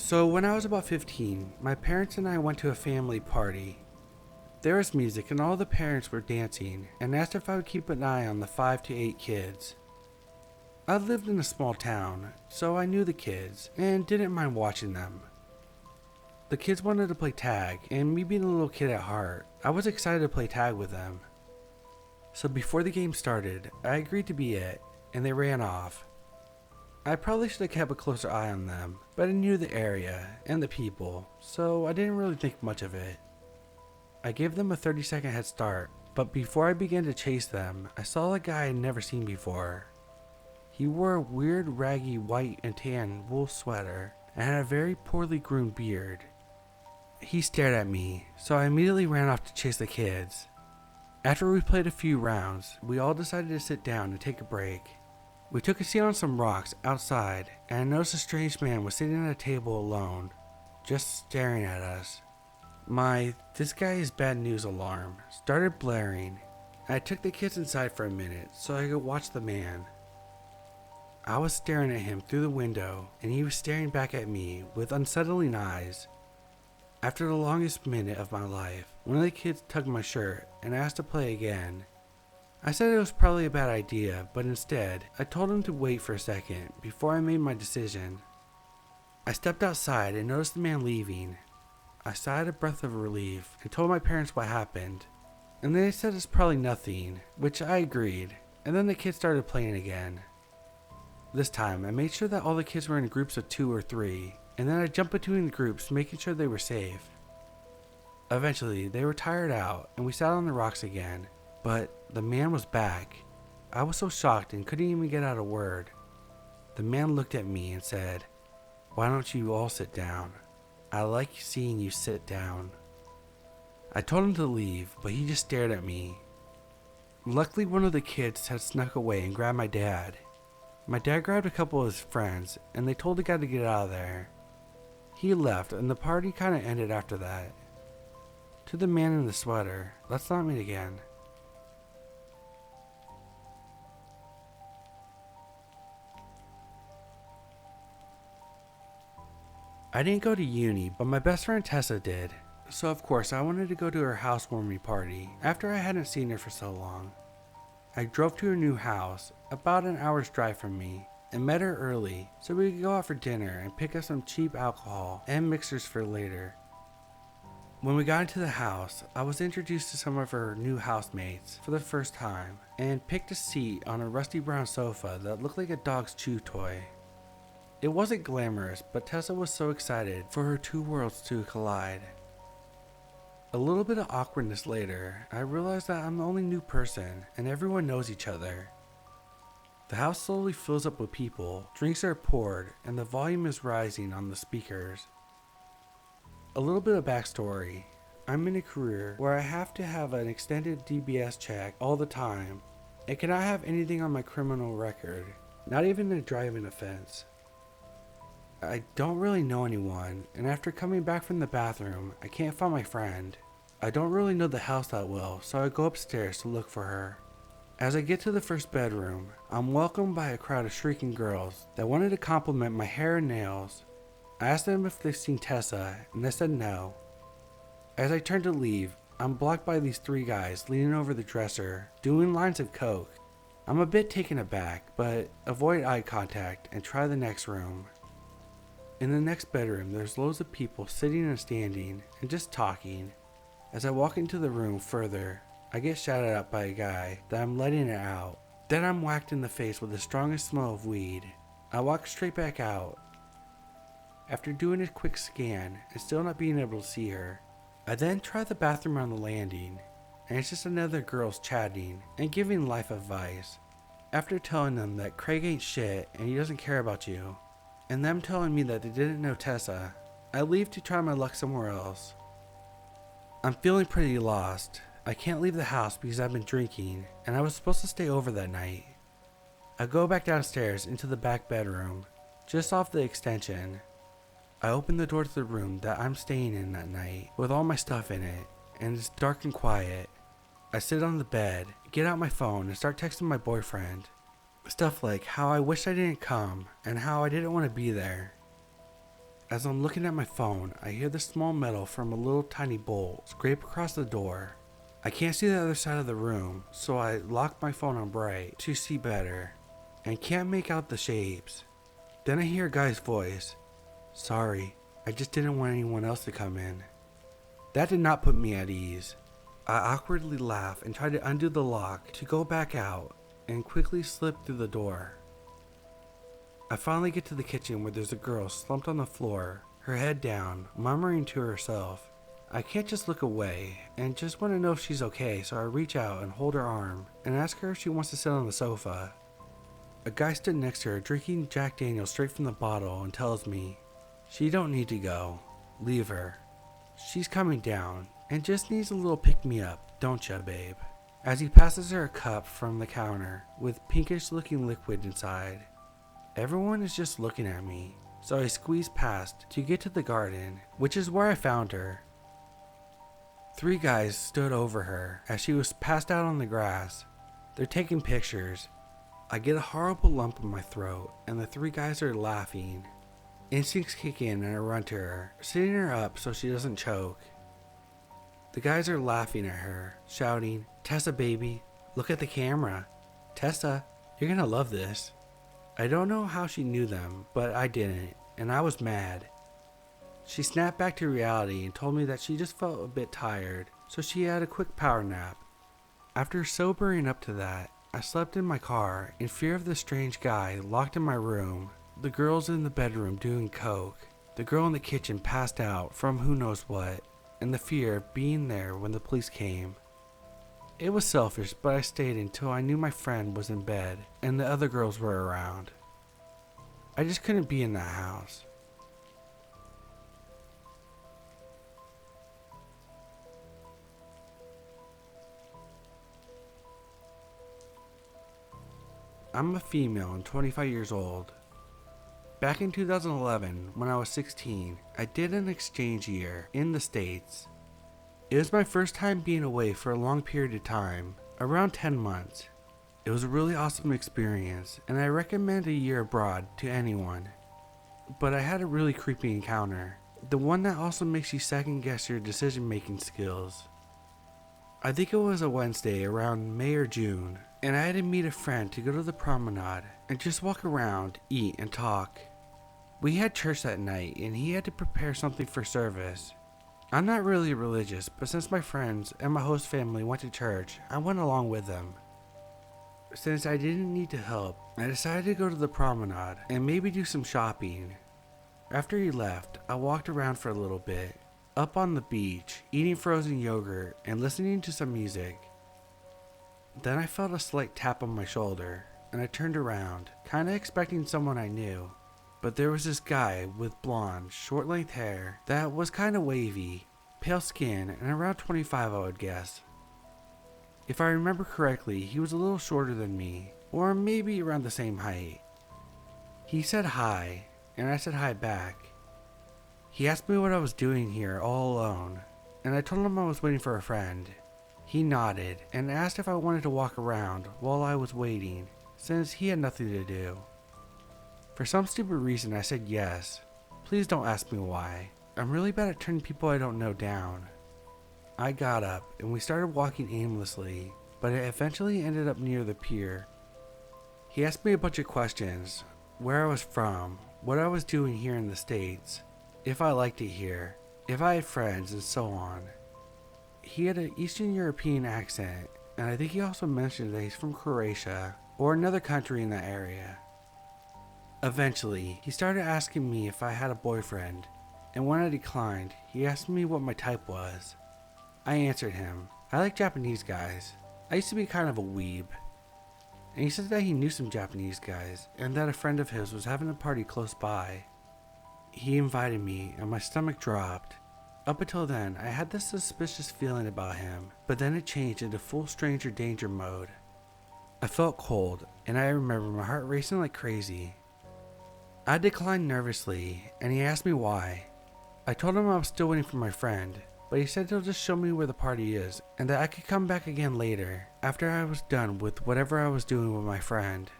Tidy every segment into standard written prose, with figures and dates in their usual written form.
So when I was about 15, my parents and I went to a family party. There was music and all the parents were dancing and asked if I would keep an eye on the 5 to 8 kids. I lived in a small town, so I knew the kids and didn't mind watching them. The kids wanted to play tag, and me being a little kid at heart, I was excited to play tag with them. So before the game started, I agreed to be it, and they ran off. I probably should have kept a closer eye on them, but I knew the area and the people, so I didn't really think much of it. I gave them a 30-second head start, but before I began to chase them, I saw a guy I'd never seen before. He wore a weird raggy white and tan wool sweater and had a very poorly groomed beard. He stared at me, so I immediately ran off to chase the kids. After we played a few rounds, we all decided to sit down and take a break. We took a seat on some rocks outside, and I noticed a strange man was sitting at a table alone, just staring at us. My "this guy is bad news" alarm started blaring. I took the kids inside for a minute so I could watch the man. I was staring at him through the window, and he was staring back at me with unsettling eyes. After the longest minute of my life, one of the kids tugged my shirt and asked to play again. I said it was probably a bad idea, but instead, I told him to wait for a second before I made my decision. I stepped outside and noticed the man leaving. I sighed a breath of relief and told my parents what happened, and they said it's probably nothing, which I agreed, and then the kids started playing again. This time, I made sure that all the kids were in groups of 2 or 3, and then I jumped between the groups making sure they were safe. Eventually, they were tired out and we sat on the rocks again. But the man was back. I was so shocked and couldn't even get out a word. The man looked at me and said, "Why don't you all sit down? I like seeing you sit down." I told him to leave, but he just stared at me. Luckily, one of the kids had snuck away and grabbed my dad. My dad grabbed a couple of his friends and they told the guy to get out of there. He left and the party kinda ended after that. To the man in the sweater, let's not meet again. I didn't go to uni, but my best friend Tessa did, so of course I wanted to go to her housewarming party after I hadn't seen her for so long. I drove to her new house, about an hour's drive from me, and met her early so we could go out for dinner and pick up some cheap alcohol and mixers for later. When we got into the house, I was introduced to some of her new housemates for the first time and picked a seat on a rusty brown sofa that looked like a dog's chew toy. It wasn't glamorous, but Tessa was so excited for her two worlds to collide. A little bit of awkwardness later, I realized that I'm the only new person and everyone knows each other. The house slowly fills up with people, drinks are poured, and the volume is rising on the speakers. A little bit of backstory. I'm in a career where I have to have an extended DBS check all the time and cannot have anything on my criminal record, not even a driving offense. I don't really know anyone, and after coming back from the bathroom, I can't find my friend. I don't really know the house that well, so I go upstairs to look for her. As I get to the first bedroom, I'm welcomed by a crowd of shrieking girls that wanted to compliment my hair and nails. I asked them if they've seen Tessa, and they said no. As I turn to leave, I'm blocked by these 3 guys leaning over the dresser, doing lines of coke. I'm a bit taken aback, but avoid eye contact and try the next room. In the next bedroom, there's loads of people sitting and standing and just talking. As I walk into the room further, I get shouted at by a guy that I'm letting it out. Then I'm whacked in the face with the strongest smell of weed. I walk straight back out. After doing a quick scan and still not being able to see her, I then try the bathroom on the landing, and it's just another girls chatting and giving life advice. After telling them that Craig ain't shit and he doesn't care about you, and them telling me that they didn't know Tessa, I leave to try my luck somewhere else. I'm feeling pretty lost. I can't leave the house because I've been drinking, and I was supposed to stay over that night. I go back downstairs into the back bedroom, just off the extension. I open the door to the room that I'm staying in that night, with all my stuff in it, and it's dark and quiet. I sit on the bed, get out my phone, and start texting my boyfriend. Stuff like how I wish I didn't come, and how I didn't want to be there. As I'm looking at my phone, I hear the small metal from a little tiny bolt scrape across the door. I can't see the other side of the room, so I lock my phone on bright to see better, and can't make out the shapes. Then I hear a guy's voice. "Sorry, I just didn't want anyone else to come in." That did not put me at ease. I awkwardly laugh and try to undo the lock to go back out and quickly slip through the door. I finally get to the kitchen where there's a girl slumped on the floor, her head down, murmuring to herself. I can't just look away and just want to know if she's okay, so I reach out and hold her arm and ask her if she wants to sit on the sofa. A guy stood next to her drinking Jack Daniels straight from the bottle and tells me, "She don't need to go. Leave her. She's coming down and just needs a little pick-me-up, don't ya, babe?" As he passes her a cup from the counter with pinkish-looking liquid inside. Everyone is just looking at me, so I squeeze past to get to the garden, which is where I found her. 3 guys stood over her as she was passed out on the grass. They're taking pictures. I get a horrible lump in my throat, and the 3 guys are laughing. Instincts kick in and I run to her, sitting her up so she doesn't choke. The guys are laughing at her, shouting, "Tessa baby, look at the camera. Tessa, you're gonna love this." I don't know how she knew them, but I didn't, and I was mad. She snapped back to reality and told me that she just felt a bit tired, so she had a quick power nap. After sobering up to that, I slept in my car in fear of the strange guy locked in my room, the girls in the bedroom doing coke, the girl in the kitchen passed out from who knows what, and the fear of being there when the police came. It was selfish, but I stayed until I knew my friend was in bed and the other girls were around. I just couldn't be in that house. I'm a female and 25 years old. Back in 2011, when I was 16, I did an exchange year in the States. It was my first time being away for a long period of time, around 10 months. It was a really awesome experience, and I recommend a year abroad to anyone. But I had a really creepy encounter, the one that also makes you second guess your decision making skills. I think it was a Wednesday around May or June, and I had to meet a friend to go to the promenade and just walk around, eat, and talk. We had church that night, and he had to prepare something for service. I'm not really religious, but since my friends and my host family went to church, I went along with them. Since I didn't need to help, I decided to go to the promenade and maybe do some shopping. After he left, I walked around for a little bit, up on the beach, eating frozen yogurt and listening to some music. Then I felt a slight tap on my shoulder, and I turned around, kinda expecting someone I knew. But there was this guy with blonde, short-length hair that was kinda wavy, pale skin, and around 25 I would guess. If I remember correctly, he was a little shorter than me, or maybe around the same height. He said hi, and I said hi back. He asked me what I was doing here all alone, and I told him I was waiting for a friend. He nodded and asked if I wanted to walk around while I was waiting, since he had nothing to do. For some stupid reason I said yes. Please don't ask me why. I'm really bad at turning people I don't know down. I got up and we started walking aimlessly, but it eventually ended up near the pier. He asked me a bunch of questions, where I was from, what I was doing here in the States, if I liked it here, if I had friends, and so on. He had an Eastern European accent, and I think he also mentioned that he's from Croatia, or another country in that area. Eventually, he started asking me if I had a boyfriend, and when I declined, he asked me what my type was. I answered him, I like Japanese guys. I used to be kind of a weeb. And he said that he knew some Japanese guys, and that a friend of his was having a party close by. He invited me, and my stomach dropped. Up until then, I had this suspicious feeling about him, but then it changed into full stranger danger mode. I felt cold, and I remember my heart racing like crazy. I declined nervously, and he asked me why. I told him I was still waiting for my friend, but he said he'll just show me where the party is, and that I could come back again later, after I was done with whatever I was doing with my friend.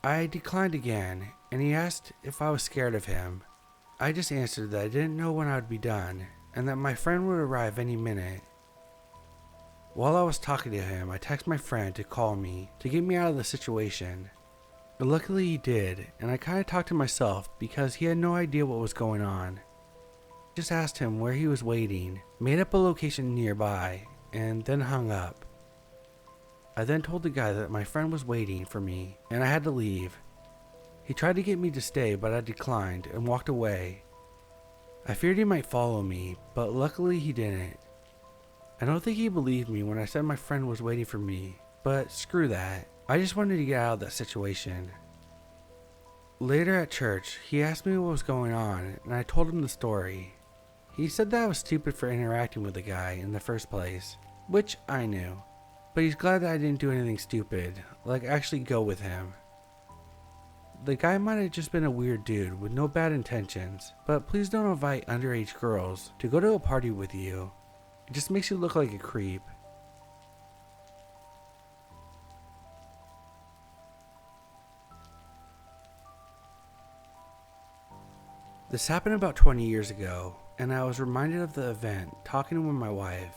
I declined again, and he asked if I was scared of him. I just answered that I didn't know when I would be done, and that my friend would arrive any minute. While I was talking to him, I texted my friend to call me to get me out of the situation. But luckily he did, and I kind of talked to myself because he had no idea what was going on. I just asked him where he was waiting, made up a location nearby, and then hung up. I then told the guy that my friend was waiting for me and I had to leave. He tried to get me to stay, but I declined and walked away. I feared he might follow me, but luckily he didn't. I don't think he believed me when I said my friend was waiting for me, but screw that. I just wanted to get out of that situation. Later at church, he asked me what was going on, and I told him the story. He said that I was stupid for interacting with the guy in the first place, which I knew. But he's glad that I didn't do anything stupid, like actually go with him. The guy might have just been a weird dude with no bad intentions, but please don't invite underage girls to go to a party with you. It just makes you look like a creep. This happened about 20 years ago, and I was reminded of the event talking with my wife.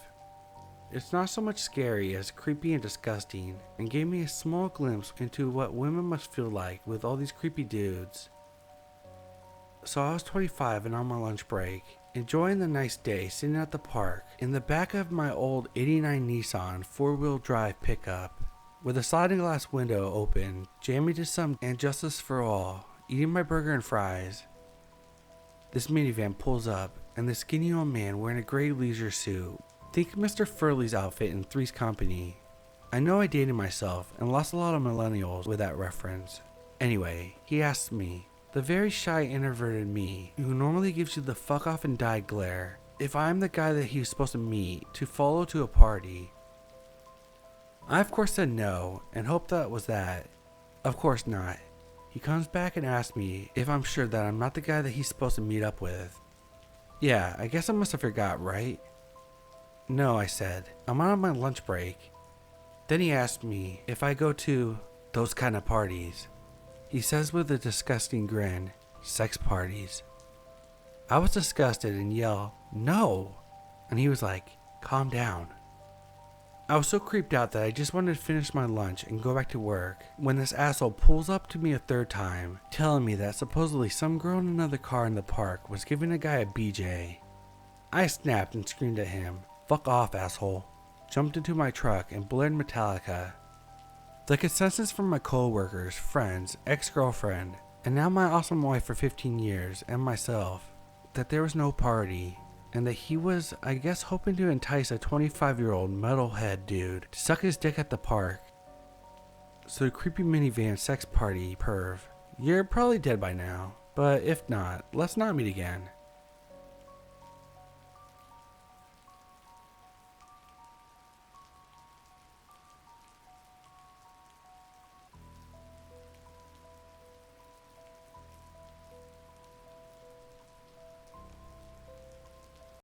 It's not so much scary as creepy and disgusting, and gave me a small glimpse into what women must feel like with all these creepy dudes. So I was 25 and on my lunch break, enjoying the nice day sitting at the park in the back of my old 89 Nissan 4-wheel drive pickup, with a sliding glass window open, jamming to some And Justice for All, eating my burger and fries. This minivan pulls up, and the skinny old man wearing a gray leisure suit. Think Mr. Furley's outfit in Three's Company. I know I dated myself and lost a lot of millennials with that reference. Anyway, he asked me, the very shy introverted me, who normally gives you the fuck off and die glare, if I'm the guy that he was supposed to meet to follow to a party. I of course said no, and hoped that was that. Of course not. He comes back and asks me if I'm sure that I'm not the guy that he's supposed to meet up with. Yeah, I guess I must have forgot, right? No, I said. I'm on my lunch break. Then he asked me if I go to those kind of parties. He says with a disgusting grin, sex parties. I was disgusted and yelled, no! And he was like, calm down. I was so creeped out that I just wanted to finish my lunch and go back to work when this asshole pulls up to me a third time, telling me that supposedly some girl in another car in the park was giving a guy a BJ. I snapped and screamed at him, fuck off, asshole. Jumped into my truck and blared Metallica. The consensus from my co-workers, friends, ex-girlfriend, and now my awesome wife for 15 years, and myself, that there was no party, and that he was, I guess, hoping to entice a 25-year-old metalhead dude to suck his dick at the park. So creepy minivan sex party perv, you're probably dead by now, but if not, let's not meet again.